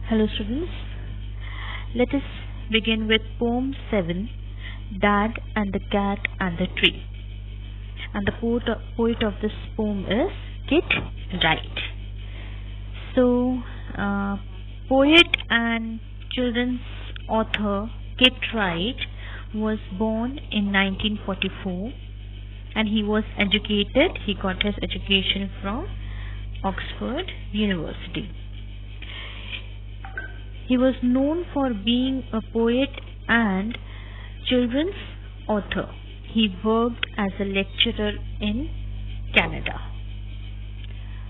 Hello students, let us begin with poem 7, Dad and the Cat and the Tree. And the poet of this poem is Kit Wright. So, poet and children's author Kit Wright was born in 1944 and he was educated. He got his education from Oxford University. He was known for being a poet and children's author. He worked as a lecturer in Canada.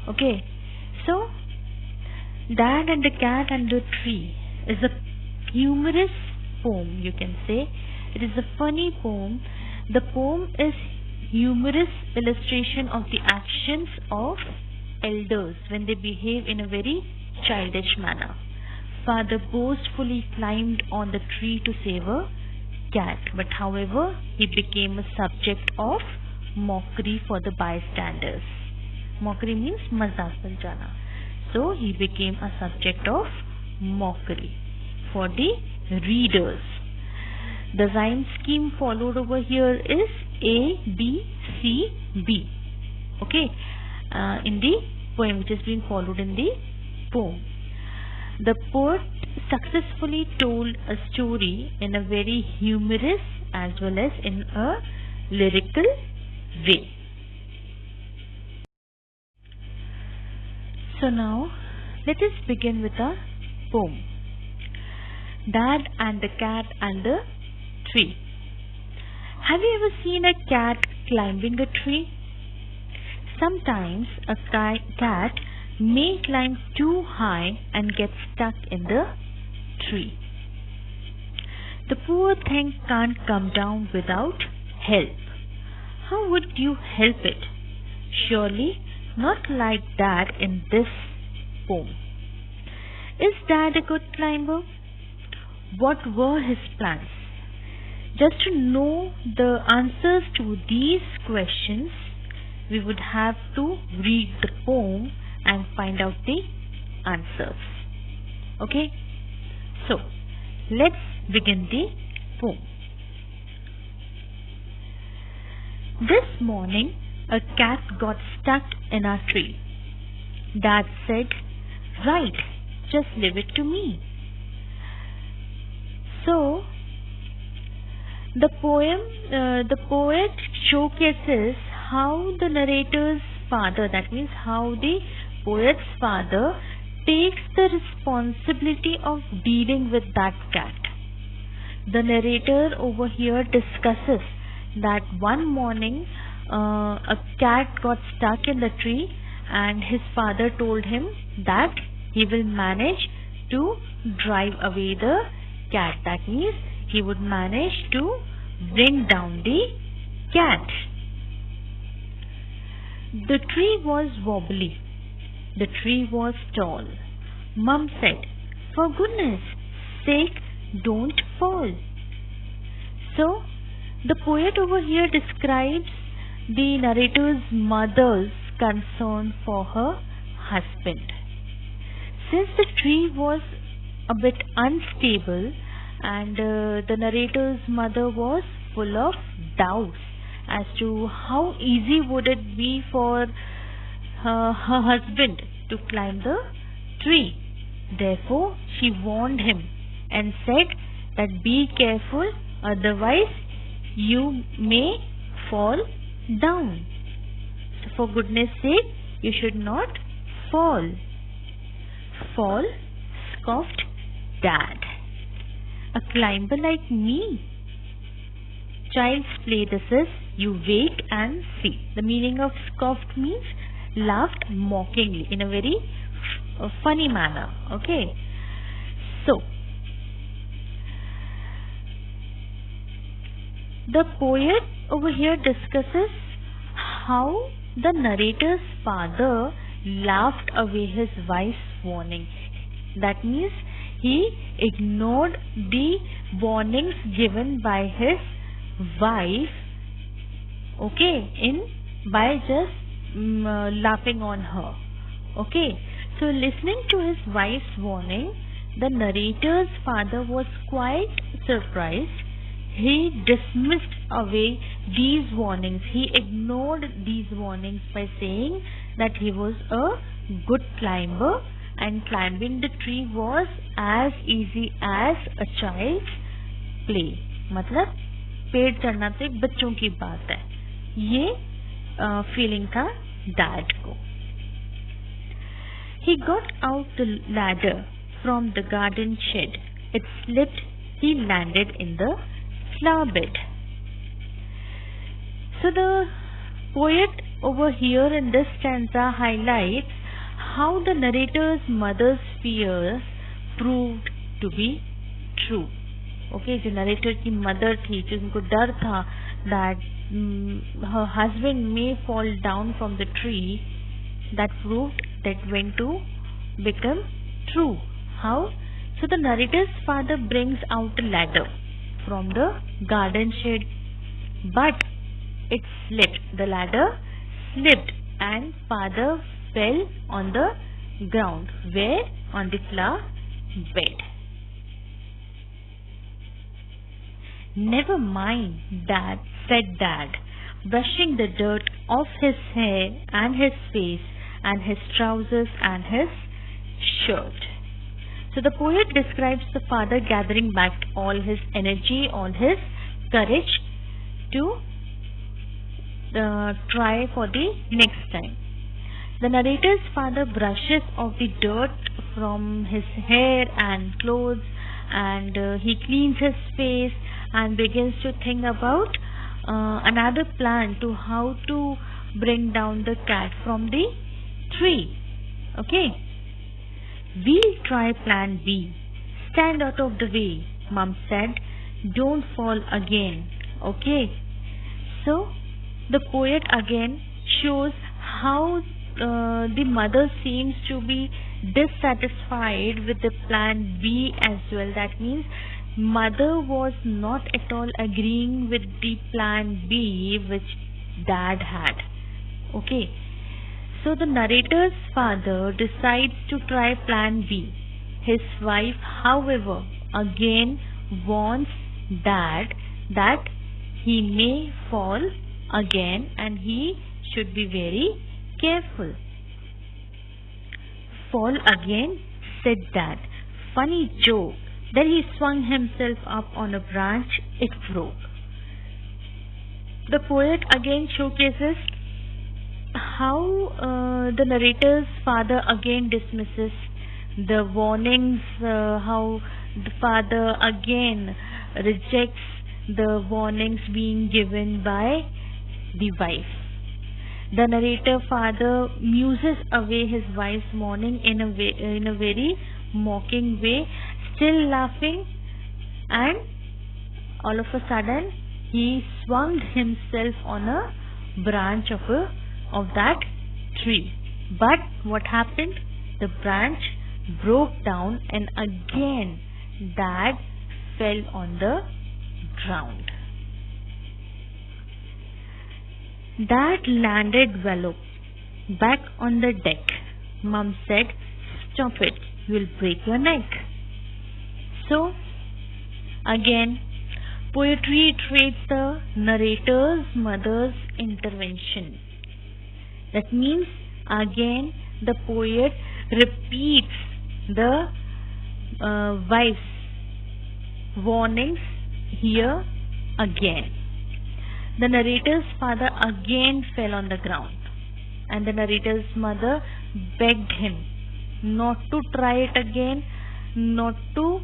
Okay, so Dad and the Cat and the Tree is a humorous poem, you can say. It is a funny poem. The poem is humorous illustration of the actions of elders when they behave in a very childish manner. Father boastfully climbed on the tree to save a cat, but however, he became a subject of mockery for the bystanders. Mockery means mazak bal jana. So he became a subject of mockery for the readers. The rhyme scheme followed over here is A, B, C, B. Okay, in the poem which is being followed in the poem. The poet successfully told a story in a very humorous as well as in a lyrical way. So now let us begin with a poem. Dad and the Cat and the Tree. Have you ever seen a cat climbing a tree? Sometimes a cat may climb too high and get stuck in the tree. The poor thing can't come down without help. How would you help it? Surely not like Dad in this poem. Is Dad a good climber? What were his plans? Just to know the answers to these questions, we would have to read the poem and find out the answers. Okay, so let's begin the poem. This morning a cat got stuck in our tree. Dad said, "Right, just leave it to me." So the poet showcases how the narrator's father, that means how the poet's father takes the responsibility of dealing with that cat. The narrator over here discusses that one morning a cat got stuck in the tree and his father told him that he will manage to drive away the cat. That means he would manage to bring down the cat. The tree was wobbly. The tree was tall. Mum said, "For goodness sake, don't fall." So, the poet over here describes the narrator's mother's concern for her husband. Since the tree was a bit unstable and the narrator's mother was full of doubts as to how easy would it be for her husband to climb the tree. Therefore, she warned him and said that be careful, otherwise you may fall down. So for goodness sake, you should not fall. Fall, scoffed Dad. A climber like me? Child's play this is, you wait and see. The meaning of scoffed means laughed mockingly in a very funny manner. Okay, so the poet over here discusses how the narrator's father laughed away his wife's warning. That means he ignored the warnings given by his wife, okay, by just laughing on her. Okay, so listening to his wife's warning, The narrator's father was quite surprised. He dismissed away these warnings. He ignored these warnings by saying that he was a good climber and climbing the tree was as easy as a child's play. मतलब पेड़ चढ़ना तो एक बच्चों की बात है. ये फीलिंग था डैड को. He got out the ladder from the garden shed. It slipped. He landed in the flower bed. So the poet over here in this stanza highlights how the narrator's mother's fears proved to be true. Okay, जो narrator की mother थी, जो उनको डर था that her husband may fall down from the tree, that proved that went to become true. How? So the narrator's father brings out a ladder from the garden shed, but it slipped. The ladder slipped and father fell on the ground. Where? On the flower bed. Never mind, Dad, said Dad, brushing the dirt off his hair and his face and his trousers and his shirt. So the poet describes the father gathering back all his energy, all his courage to try for the next time. The narrator's father brushes off the dirt from his hair and clothes, and he cleans his face and begins to think about another plan to how to bring down the cat from the tree. Okay, we'll try plan B. Stand out of the way, Mom said. Don't fall again. Okay, so the poet again shows how the mother seems to be dissatisfied with the plan B as well. That means mother was not at all agreeing with the plan B which dad had. Okay, so the narrator's father decides to try plan B. His wife, however, again warns dad that he may fall again and he should be very careful. Fall again, said Dad. Funny joke. Then he swung himself up on a branch. It broke. The poet again showcases how the narrator's father again dismisses the warnings, how the father again rejects the warnings being given by the wife. The narrator father muses away his wife's warning in a very mocking way, still laughing, and all of a sudden he swung himself on a branch of that tree. But what happened? The branch broke down and again Dad fell on the ground. Dad landed well back on the deck. Mom said, "Stop it, you'll break your neck." So, again, poetry reiterates the narrator's mother's intervention. That means, again, the poet repeats the wife's warnings here again. The narrator's father again fell on the ground, and the narrator's mother begged him not to try it again, not to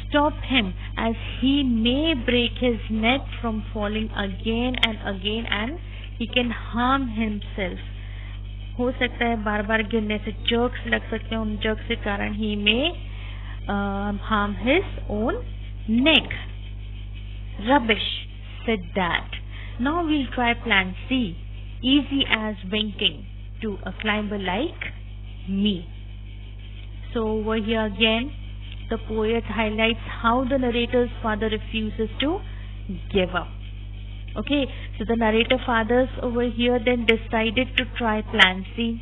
stop him, as he may break his neck from falling again and again, and he can harm himself. हो सकता है बार बार गिरने से jerks लग सकते हैं, उन jerks के कारण he may harm his own neck. Rubbish, said Dad. Now we'll try plan C, easy as winking to a climber like me. So over here again, the poet highlights how the narrator's father refuses to give up. Okay, so the narrator fathers over here then decided to try plan C.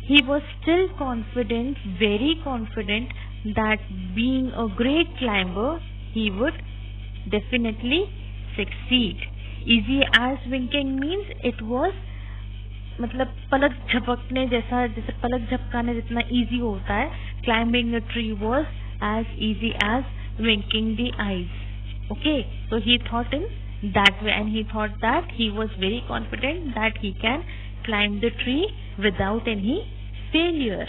he was still confident, very confident, that being a great climber, he would definitely succeed. Easy as winking means it was मतलब पलक झपकने जैसा, जैसे पलक झपकाने जितना easy होता है, climbing a tree was as easy as winking the eyes. Okay, so he thought in that way, and he thought that he was very confident that he can climb the tree without any failure.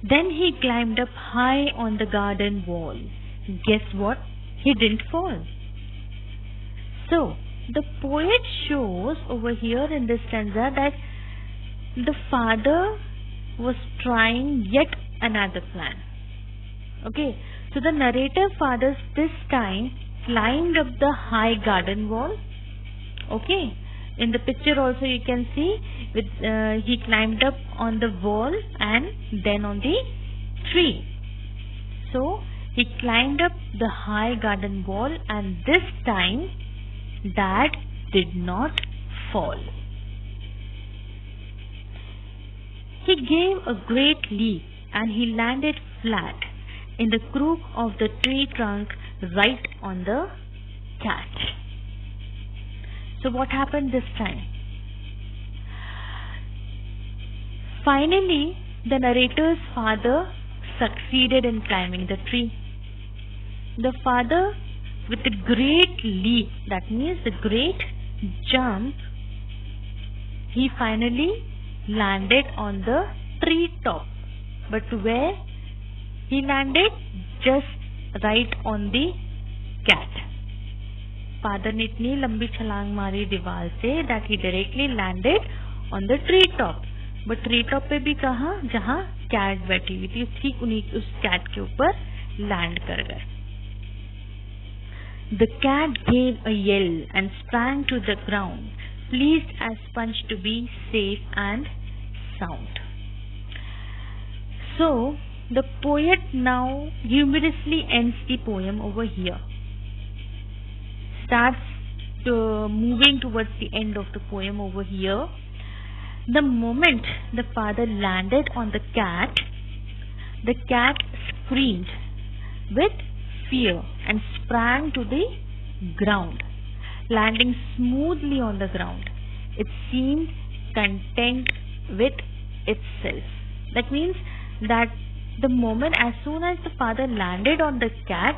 Then he climbed up high on the garden wall. Guess what? He didn't fall. So, the poet shows over here in this stanza that the father was trying yet another plan. Okay, so the narrator father this time climbed up the high garden wall. Okay, in the picture also you can see with he climbed up on the wall and then on the tree. So he climbed up the high garden wall, and this time Dad did not fall. He gave a great leap and he landed flat in the crook of the tree trunk right on the cat. So what happened this time? Finally, the narrator's father succeeded in climbing the tree. The father, with a great leap, that means the great jump, he finally landed on the tree top. But where he landed? Just right on the cat. Father ने इतनी लंबी छलांग मारी दीवार से that he directly landed on the tree top. But tree top पे भी कहाँ? जहाँ cat बैठी हुई थी, ठीक उन्हीं उस cat के ऊपर land कर गए. The cat gave a yell and sprang to the ground, pleased as punch to be safe and sound. So, the poet now humorously ends the poem over here. Starts moving towards the end of the poem over here. The moment the father landed on the cat screamed with fear and sprang to the ground, landing smoothly on the ground. It seemed content with itself. That means that the moment, as soon as the father landed on the cat,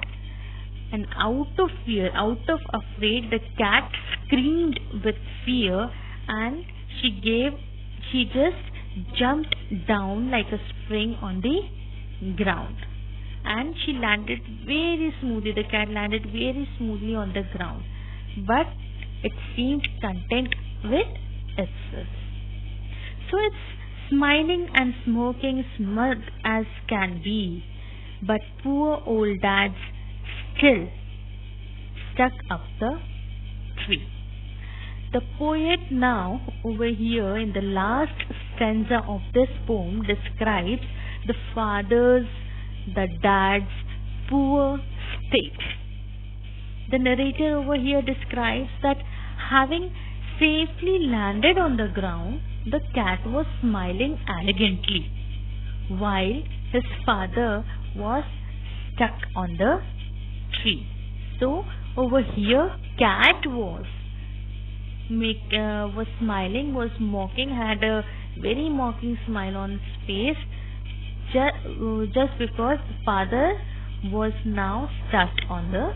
and out of fear, out of afraid, the cat screamed with fear, and she just jumped down like a spring on the ground, and she landed very smoothly. The cat landed very smoothly on the ground, but it seemed content with itself. So it's smiling and smoking, smug as can be, but poor old Dad's still stuck up the tree. The poet now over here in the last stanza of this poem describes the father's, the dad's poor state. The narrator over here describes that having safely landed on the ground, the cat was smiling arrogantly, while his father was stuck on the tree. So over here, cat was smiling, was mocking, had a very mocking smile on his face, just because the father was now stuck on the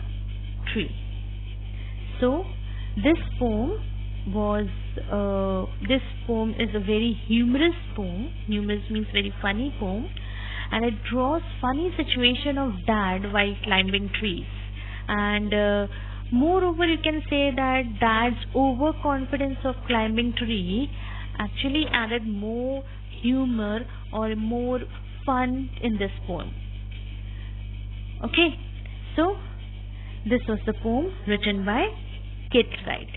tree. So this poem is a very humorous poem. Humorous means very funny poem, and it draws funny situation of dad while climbing trees. And moreover, you can say that dad's overconfidence of climbing tree actually added more humor or more fun in this poem. Okay, so this was the poem written by Kit Wright.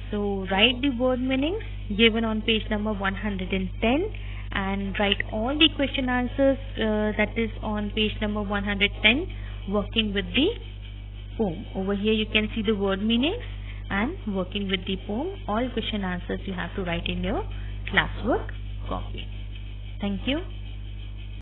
So write the word meanings given on page number 110 and write all the question answers that is on page number 110 working with the poem. Over here you can see the word meanings and working with the poem. All question answers you have to write in your classwork copy. Thank you.